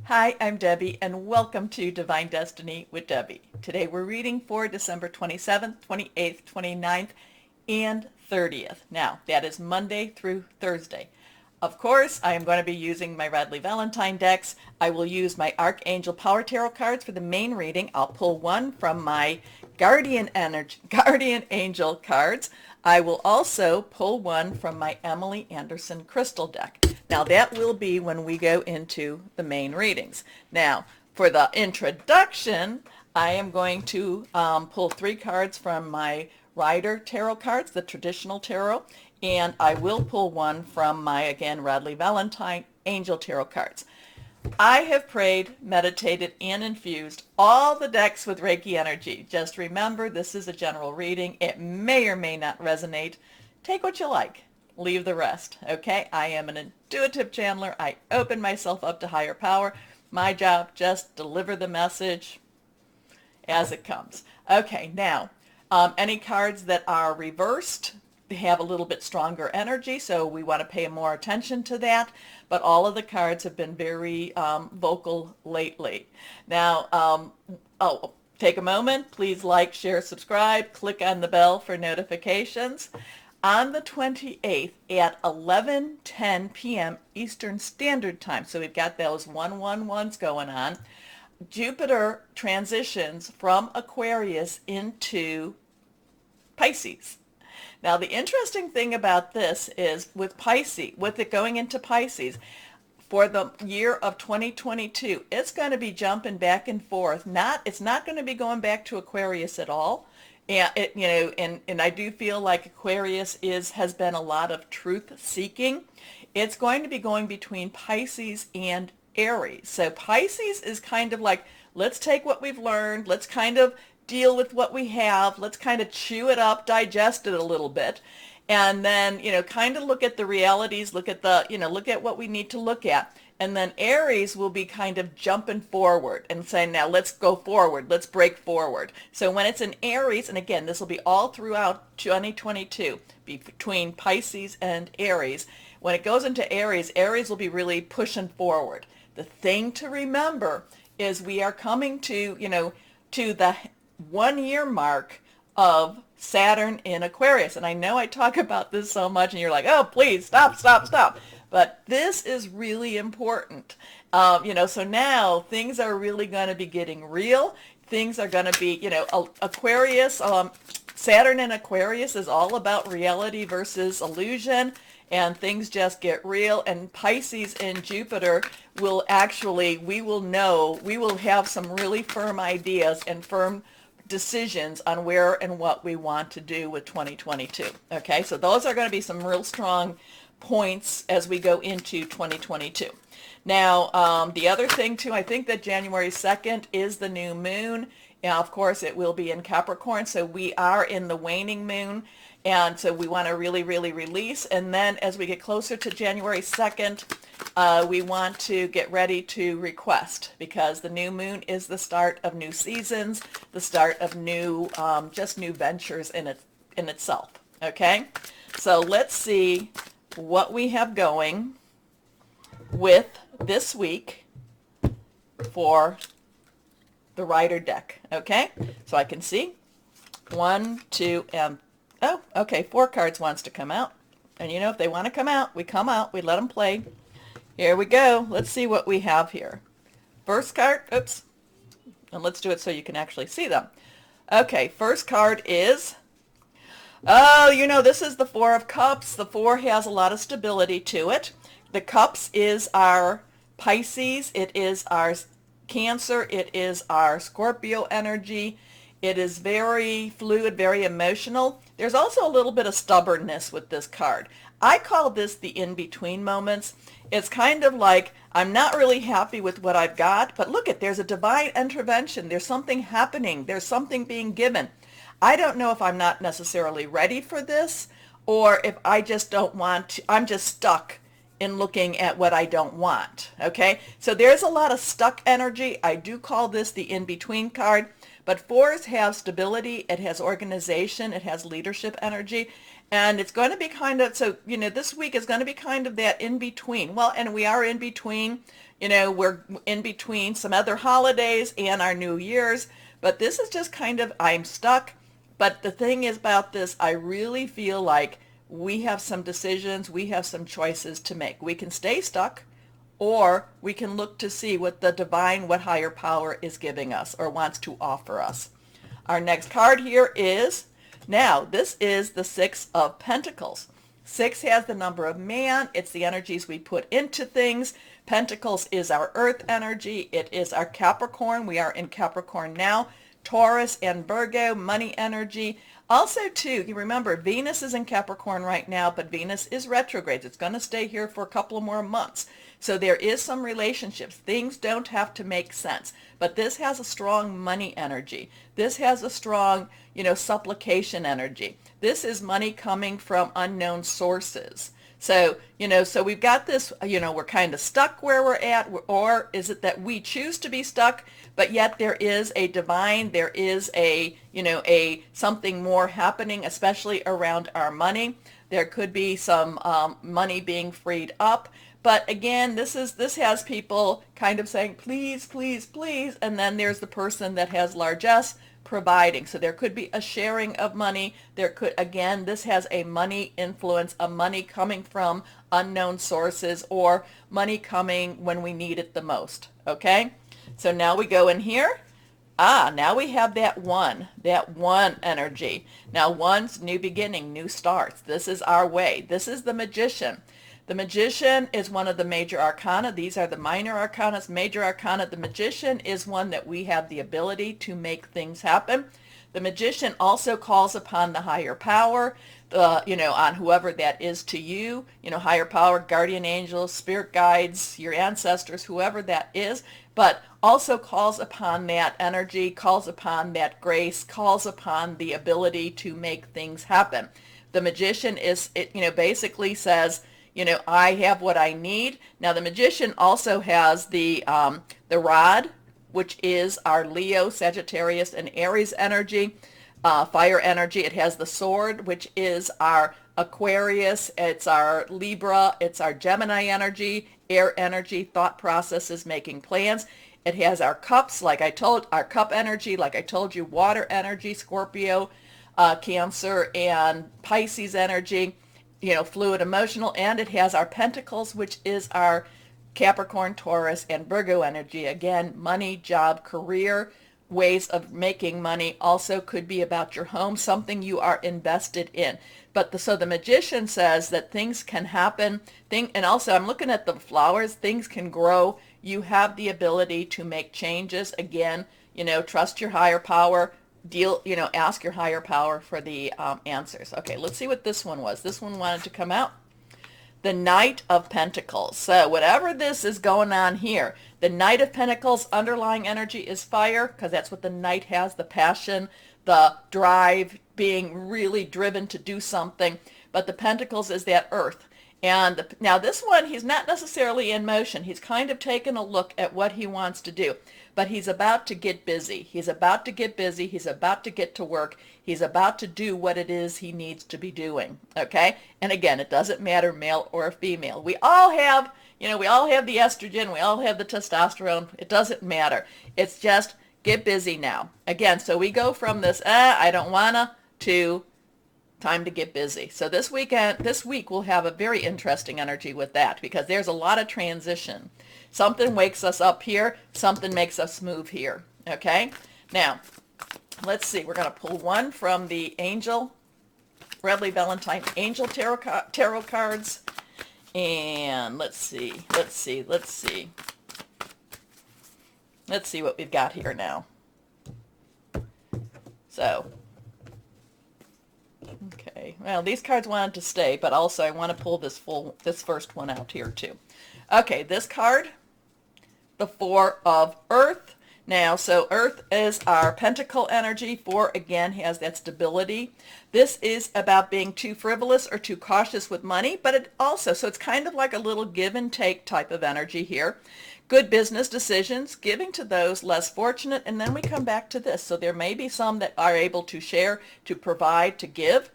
Hi, I'm Debbie, and welcome to Divine Destiny with Debbie. Today we're reading for December 27th, 28th, 29th, and 30th. Now, that is Monday through Thursday. Of course, I am going to be using my Radley Valentine decks. I will use my Archangel Power Tarot cards for the main reading. I'll pull one from my Guardian Angel cards. I will also pull one from my Emily Anderson Crystal deck. Now that will be when we go into the main readings. Now, for the introduction, I am going to pull three cards from my Ryder tarot cards, the traditional tarot, and I will pull one from my, again, Radley Valentine Angel tarot cards. I have prayed, meditated, and infused all the decks with Reiki energy. Just remember, this is a general reading. It may or may not resonate. Take what you like. Leave the rest, okay? I am an intuitive channeler. I open myself up to higher power. My job, just deliver the message as it comes. Okay, now, any cards that are reversed have a little bit stronger energy, so we want to pay more attention to that. But all of the cards have been very vocal lately. Now, take a moment. Please like, share, subscribe. Click on the bell for notifications. On the 28th at 11:10 p.m. Eastern Standard Time, so we've got those 111s going on, Jupiter transitions from Aquarius into Pisces. Now, the interesting thing about this is with Pisces, with it going into Pisces, for the year of 2022, it's going to be jumping back and forth. It's not going to be going back to Aquarius at all. And and I do feel like Aquarius has been a lot of truth seeking. It's going to be going between Pisces and Aries. So Pisces is kind of like, let's take what we've learned, let's kind of deal with what we have, let's kind of chew it up, digest it a little bit, and then, kind of look at the realities, look at what we need to look at. And then Aries will be kind of jumping forward and saying, now let's go forward, let's break forward. So when it's in Aries, and again, this will be all throughout 2022, between Pisces and Aries. When it goes into Aries, Aries will be really pushing forward. The thing to remember is we are coming to the 1 year mark of Saturn in Aquarius. And I know I talk about this so much and you're like, oh, please stop. But this is really important. So now things are really going to be getting real. Things are going to be, Aquarius, Saturn in Aquarius is all about reality versus illusion. And things just get real. And Pisces and Jupiter will we will have some really firm ideas and firm decisions on where and what we want to do with 2022. Okay, so those are going to be some real strong points as we go into 2022. Now, the other thing too, I think that January 2nd is the new moon. And of course, it will be in Capricorn, so we are in the waning moon. And so we want to really, really release. And then as we get closer to January 2nd, we want to get ready to request, because the new moon is the start of new seasons, the start of new ventures in itself. Okay? So let's see what we have going with this week for the Ryder deck. Okay? So I can see 1, 2, and oh, okay, 4 cards wants to come out. And if they want to come out, we come out, we let them play. Here we go. Let's see what we have here. First card, oops. And let's do it so you can actually see them. Okay, first card is, this is the 4 of Cups. The 4 has a lot of stability to it. The Cups is our Pisces. It is our Cancer. It is our Scorpio energy. It is very fluid, very emotional. There's also a little bit of stubbornness with this card. I call this the in-between moments. It's kind of like, I'm not really happy with what I've got, but look there's a divine intervention. There's something happening. There's something being given. I don't know if I'm not necessarily ready for this, or if I just don't want to, I'm just stuck in looking at what I don't want. Okay? So there's a lot of stuck energy. I do call this the in-between card. But 4s have stability, it has organization, it has leadership energy, And it's going to be kind of, so, this week is going to be kind of that in between. Well, and we are in between, we're in between some other holidays and our New Year's. But this is just kind of, I'm stuck. But the thing is about this, I really feel like we have some decisions, we have some choices to make. We can stay stuck, or we can look to see what the divine, what higher power is giving us or wants to offer us. Our next card here is, now this is the Six of Pentacles. Six has the number of man. It's the energies we put into things. Pentacles is our earth energy. It is our Capricorn. We are in Capricorn now. Taurus and Virgo, money energy. Also, too, you remember, Venus is in Capricorn right now, but Venus is retrograde. It's going to stay here for a couple of more months. So there is some relationships. Things don't have to make sense. But this has a strong money energy. This has a strong, supplication energy. This is money coming from unknown sources. So, so we've got this, we're kind of stuck where we're at, or is it that we choose to be stuck, but yet there is a divine, there is a, something more happening, especially around our money. There could be some money being freed up. But again, this has people kind of saying, please, please, please. And then there's the person that has largesse providing. So there could be a sharing of money. There could, again, this has a money influence, a money coming from unknown sources, or money coming when we need it the most. Okay? So now we go in here. Now we have that one energy. Now one's new beginning, new starts. This is our way. This is the Magician. The Magician is one of the major arcana. These are the minor arcana. Major arcana, the Magician is one that we have the ability to make things happen. The Magician also calls upon the higher power, on whoever that is to you, higher power, guardian angels, spirit guides, your ancestors, whoever that is, but also calls upon that energy, calls upon that grace, calls upon the ability to make things happen. The Magician basically says, I have what I need. Now the Magician also has the rod, which is our Leo, Sagittarius, and Aries energy, fire energy. It has the sword, which is our Aquarius. It's our Libra. It's our Gemini energy, air energy, thought processes, making plans. It has our cups, our cup energy, like I told you, water energy, Scorpio, Cancer, and Pisces energy. Fluid, emotional, and it has our pentacles, which is our Capricorn, Taurus, and Virgo energy. Again, money, job, career, ways of making money. Also could be about your home, something you are invested in. So the Magician says that things can happen. And also I'm looking at the flowers. Things can grow. You have the ability to make changes. Again, trust your higher power. Ask your higher power for the answers. Okay, let's see what this one was. This one wanted to come out. The Knight of Pentacles. So whatever this is going on here, the Knight of Pentacles underlying energy is fire, because that's what the Knight has, the passion, the drive, being really driven to do something. But the Pentacles is that earth. And now this one, he's not necessarily in motion. He's kind of taken a look at what he wants to do. But he's about to get busy. He's about to get busy. He's about to get to work. He's about to do what it is he needs to be doing. Okay? And again, it doesn't matter male or female. We all have, we all have the estrogen. We all have the testosterone. It doesn't matter. It's just get busy now. Again, so we go from this, I don't wanna, to time to get busy. So this week we'll have a very interesting energy with that, because there's a lot of transition. Something wakes us up here, something makes us move here. Okay? Now, let's see. We're going to pull one from the Angel, Redley Valentine Angel Tarot cards. And let's see what we've got here now. So, okay. Well, these cards wanted to stay, but also I want to pull this first one out here too. Okay, this card, the Four of Earth. Now, so Earth is our pentacle energy. Four, again, has that stability. This is about being too frivolous or too cautious with money, but it also, so it's kind of like a little give and take type of energy here. Good business decisions, giving to those less fortunate, and then we come back to this. So there may be some that are able to share, to provide, to give.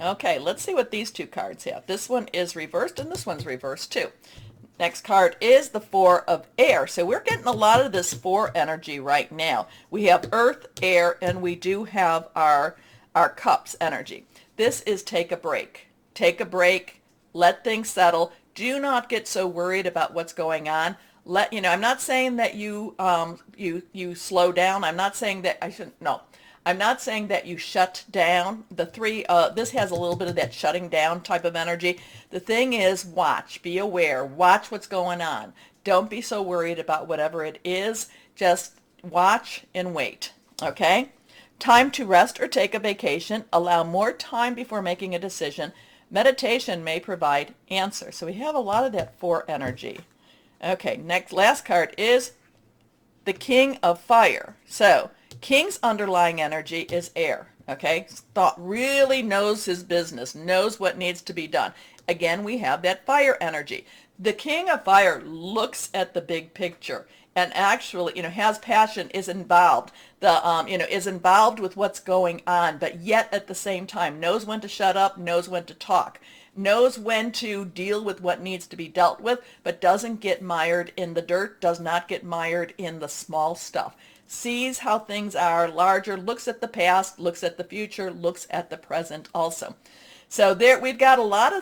Okay, let's see what these two cards have. This one is reversed and this one's reversed too. Next card is the Four of Air. So we're getting a lot of this four energy right now. We have Earth, Air, and we do have our Cups energy. This is take a break. Take a break. Let things settle. Do not get so worried about what's going on. I'm not saying that you slow down. I'm not saying that I shouldn't. No. I'm not saying that you shut down. This has a little bit of that shutting down type of energy. The thing is, watch, be aware, watch what's going on. Don't be so worried about whatever it is. Just watch and wait, okay? Time to rest or take a vacation. Allow more time before making a decision. Meditation may provide answers. So we have a lot of that four energy. Okay, last card is the King of Fire. So King's underlying energy is air, okay? Thought really knows his business, knows what needs to be done. Again, we have that fire energy. The King of Fire looks at the big picture and actually, has passion, is involved, is involved with what's going on, but yet at the same time knows when to shut up, knows when to talk, knows when to deal with what needs to be dealt with, but doesn't get mired in the dirt, does not get mired in the small stuff. Sees how things are larger, looks at the past, looks at the future, looks at the present also. So there we've got a lot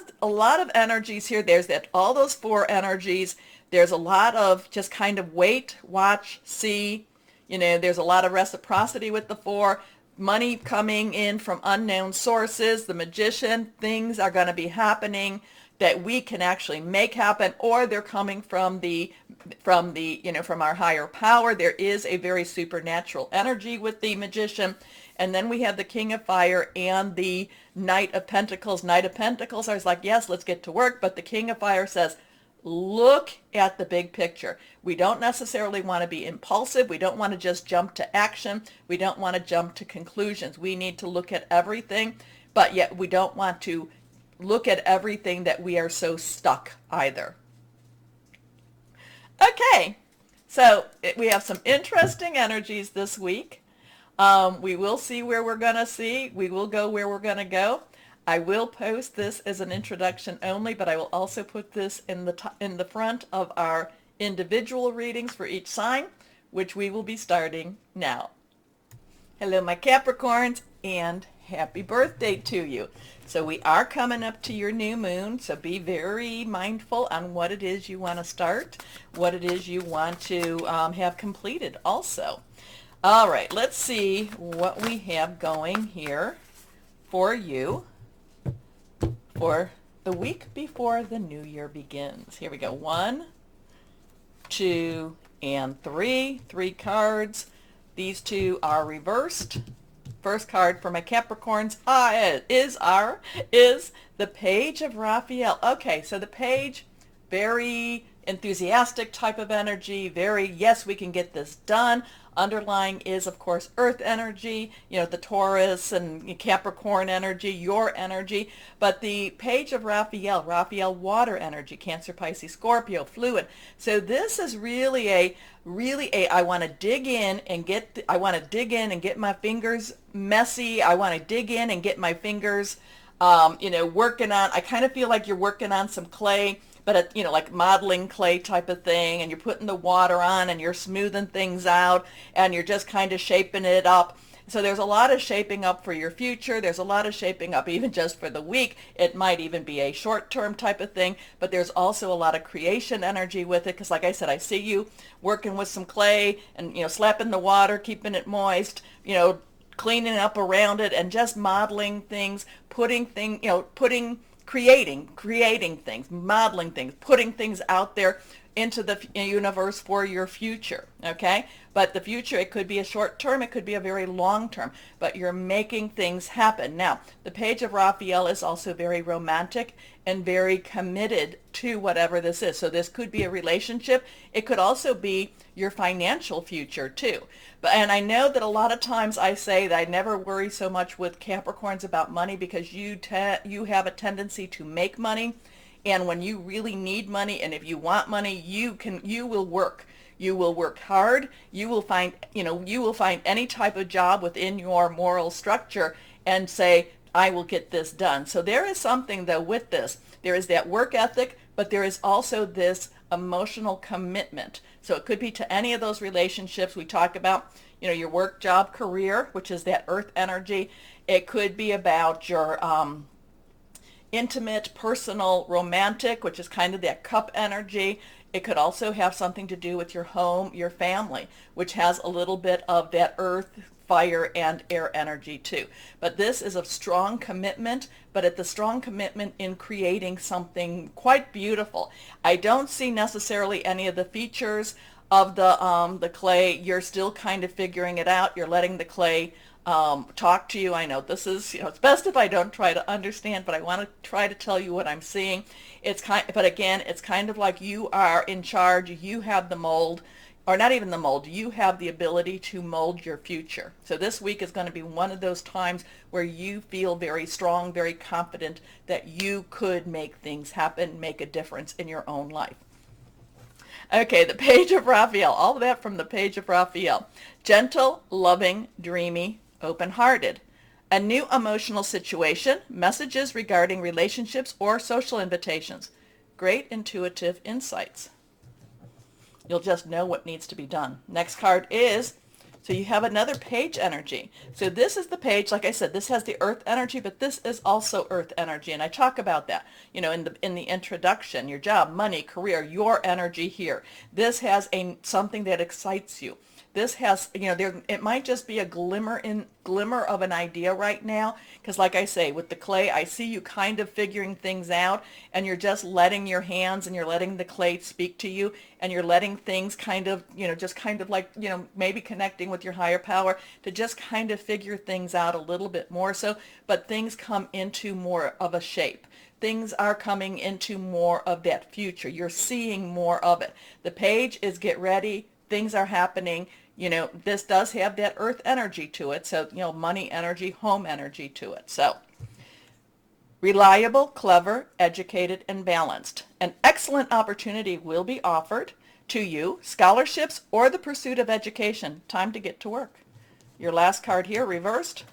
of energies here. There's all those four energies. There's a lot of just kind of wait, watch, see. There's a lot of reciprocity with the four. Money coming in from unknown sources. The Magician, things are going to be happening that we can actually make happen, or they're coming from from our higher power. There is a very supernatural energy with the Magician. And then we have the King of Fire and the Knight of Pentacles. Knight of Pentacles, I was like, yes, let's get to work. But the King of Fire says, look at the big picture. We don't necessarily want to be impulsive. We don't want to just jump to action. We don't want to jump to conclusions. We need to look at everything, but yet we don't want to look at everything that we are so stuck either. Okay, so we have some interesting energies this week. We will see where we're going to see. We will go where we're going to go. I will post this as an introduction only, but I will also put this in the front of our individual readings for each sign, which we will be starting now. Hello, my Capricorns, and happy birthday to you. So we are coming up to your new moon, so be very mindful on what it is you want to start, what it is you want to have completed also. All right, let's see what we have going here for you for the week before the new year begins. Here we go. 1, 2, and 3. 3 cards. These two are reversed. First card for my Capricorns is the Page of Raphael. Okay, so the Page, very enthusiastic type of energy, very, yes, we can get this done. Underlying is, of course, earth energy, the Taurus and Capricorn energy, your energy. But the Page of Raphael, water energy, Cancer, Pisces, Scorpio, fluid. So this is really a I want to dig in and get my fingers messy. I want to dig in and get my fingers working on, I kind of feel like you're working on some clay, but like modeling clay type of thing, and you're putting the water on and you're smoothing things out and you're just kind of shaping it up. So there's a lot of shaping up for your future. There's a lot of shaping up even just for the week. It might even be a short-term type of thing, but there's also a lot of creation energy with it, because like I said, I see you working with some clay and slapping the water, keeping it moist, cleaning up around it, and just modeling things, creating things, modeling things, putting things out there into the universe for your future, okay? But the future, it could be a short term, it could be a very long term, but you're making things happen. Now, the Page of Raphael is also very romantic and very committed to whatever this is. So this could be a relationship. It could also be your financial future too. And I know that a lot of times I say that I never worry so much with Capricorns about money, because you have a tendency to make money. And when you really need money, and if you want money, you will work. You will work hard. You will find any type of job within your moral structure and say, I will get this done. So there is something though with this. There is that work ethic, but there is also this emotional commitment. So it could be to any of those relationships we talk about, your work, job, career, which is that earth energy. It could be about your intimate, personal, romantic, which is kind of that cup energy. It could also have something to do with your home, your family, which has a little bit of that earth, fire, and air energy too. But this is a strong commitment, but it's a strong commitment in creating something quite beautiful. I don't see necessarily any of the features of the clay. You're still kind of figuring it out. You're letting the clay talk to you. I know this is, it's best if I don't try to understand, but I want to try to tell you what I'm seeing. But again, it's kind of like you are in charge. You have the mold, or not even the mold. You have the ability to mold your future. So this week is going to be one of those times where you feel very strong, very confident that you could make things happen, make a difference in your own life. Okay, the page of Raphael. All of that from the page of Raphael. Gentle, loving, dreamy, open-hearted. A new emotional situation, messages regarding relationships or social invitations. Great intuitive insights. You'll just know what needs to be done. Next card is, so you have another page energy. So this is the page, like I said, this has the earth energy, but this is also earth energy. And I talk about that, in the introduction, your job, money, career, your energy here. This has something that excites you. This has, it might just be a glimmer of an idea right now, because like I say, with the clay, I see you kind of figuring things out, and you're just letting your hands and you're letting the clay speak to you, and you're letting things kind of, just kind of like, maybe connecting with your higher power to just kind of figure things out a little bit more so, but things come into more of a shape. Things are coming into more of that future. You're seeing more of it. The page is get ready. Things are happening. This does have that earth energy to it. So, money energy, home energy to it. So, reliable, clever, educated, and balanced. An excellent opportunity will be offered to you. Scholarships or the pursuit of education. Time to get to work. Your last card here, reversed.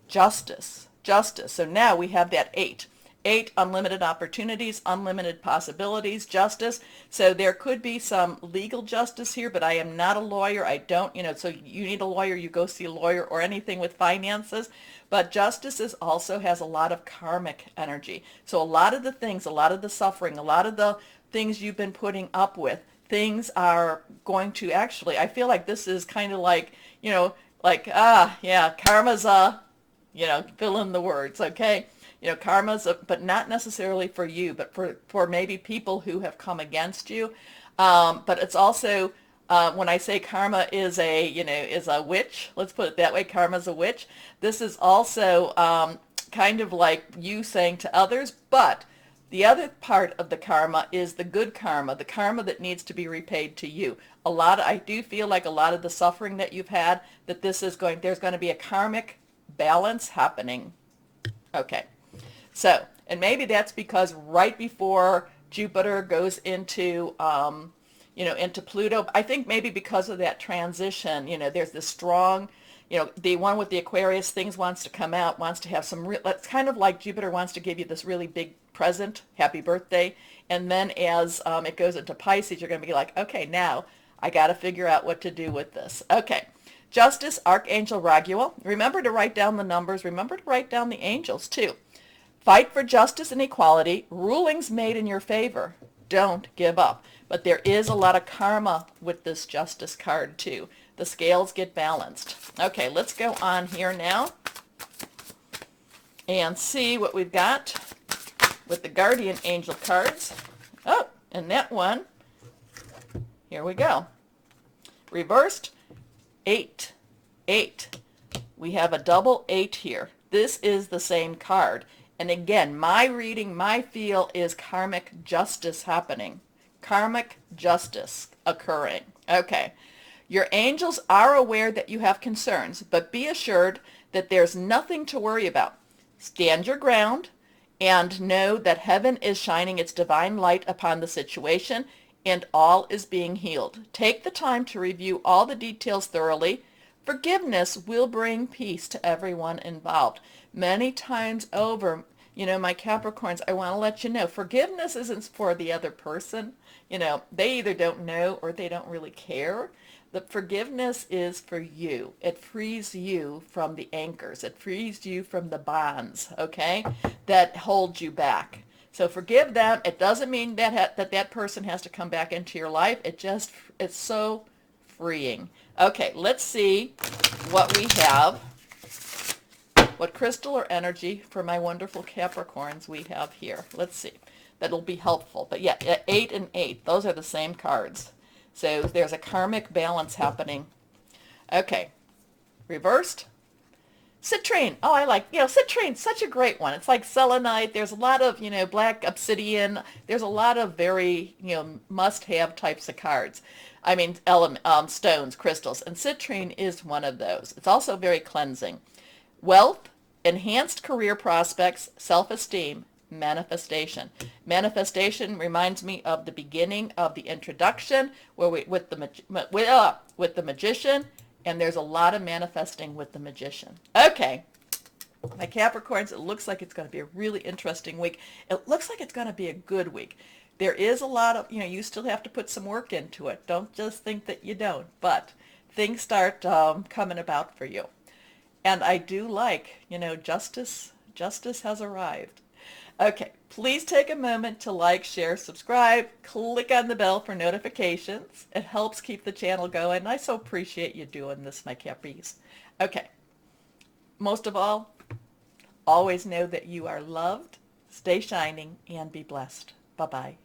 Justice. Justice. So now we have that 8. 8, unlimited opportunities, unlimited possibilities, justice. So there could be some legal justice here, but I am not a lawyer. I don't, so you need a lawyer, you go see a lawyer, or anything with finances. But justice also has a lot of karmic energy. So a lot of the things, a lot of the suffering, a lot of the things you've been putting up with, things are going to actually, I feel like this is kind of like, karma's fill in the words, okay? Karma's, but not necessarily for you, but for maybe people who have come against you. But it's also, when I say karma is a witch, let's put it that way, karma's a witch. This is also kind of like you saying to others, but the other part of the karma is the good karma, the karma that needs to be repaid to you. I do feel like a lot of the suffering that you've had, that there's going to be a karmic balance happening. Okay. So, and maybe that's because right before Jupiter goes into, into Pluto, I think maybe because of that transition, there's this strong, the one with the Aquarius, things wants to come out, wants to have some, it's kind of like Jupiter wants to give you this really big present, happy birthday, and then as it goes into Pisces, you're going to be like, okay, now I got to figure out what to do with this. Okay. Justice, Archangel Raguel. Remember to write down the numbers. Remember to write down the angels too. Fight for justice and equality. Rulings made in your favor. Don't give up. But there is a lot of karma with this justice card too. The scales get balanced. Okay, let's go on here now and see what we've got with the guardian angel cards. Oh, and that one, here we go. Reversed, 8. 8. We have a double 8 here. This is the same card. And again, my reading, my feel is karmic justice happening. Karmic justice occurring. Okay. Your angels are aware that you have concerns, but be assured that there's nothing to worry about. Stand your ground and know that heaven is shining its divine light upon the situation and all is being healed. Take the time to review all the details thoroughly. Forgiveness will bring peace to everyone involved. Many times over, my Capricorns, I want to let you know, forgiveness isn't for the other person. They either don't know or they don't really care. The forgiveness is for you. It frees you from the anchors. It frees you from the bonds, okay, that hold you back. So forgive them. It doesn't mean that person has to come back into your life. It's so freeing. Okay, let's see what we have. What crystal or energy for my wonderful Capricorns we have here. Let's see. That'll be helpful. But yeah, 8 and 8, those are the same cards. So there's a karmic balance happening. Okay, reversed. Citrine. Oh, I like, citrine, such a great one. It's like selenite. There's a lot of, black obsidian. There's a lot of very, must-have types of cards. I mean, stones, crystals. And citrine is one of those. It's also very cleansing. Wealth, enhanced career prospects, self-esteem, manifestation. Manifestation reminds me of the beginning of the introduction with the magician, and there's a lot of manifesting with the magician. Okay, my Capricorns, it looks like it's going to be a really interesting week. It looks like it's going to be a good week. There is a lot of, you still have to put some work into it. Don't just think that you don't, but things start coming about for you. And I do like, justice has arrived. Okay, please take a moment to like, share, subscribe, click on the bell for notifications. It helps keep the channel going. I so appreciate you doing this, my Capries. Okay, most of all, always know that you are loved, stay shining, and be blessed. Bye-bye.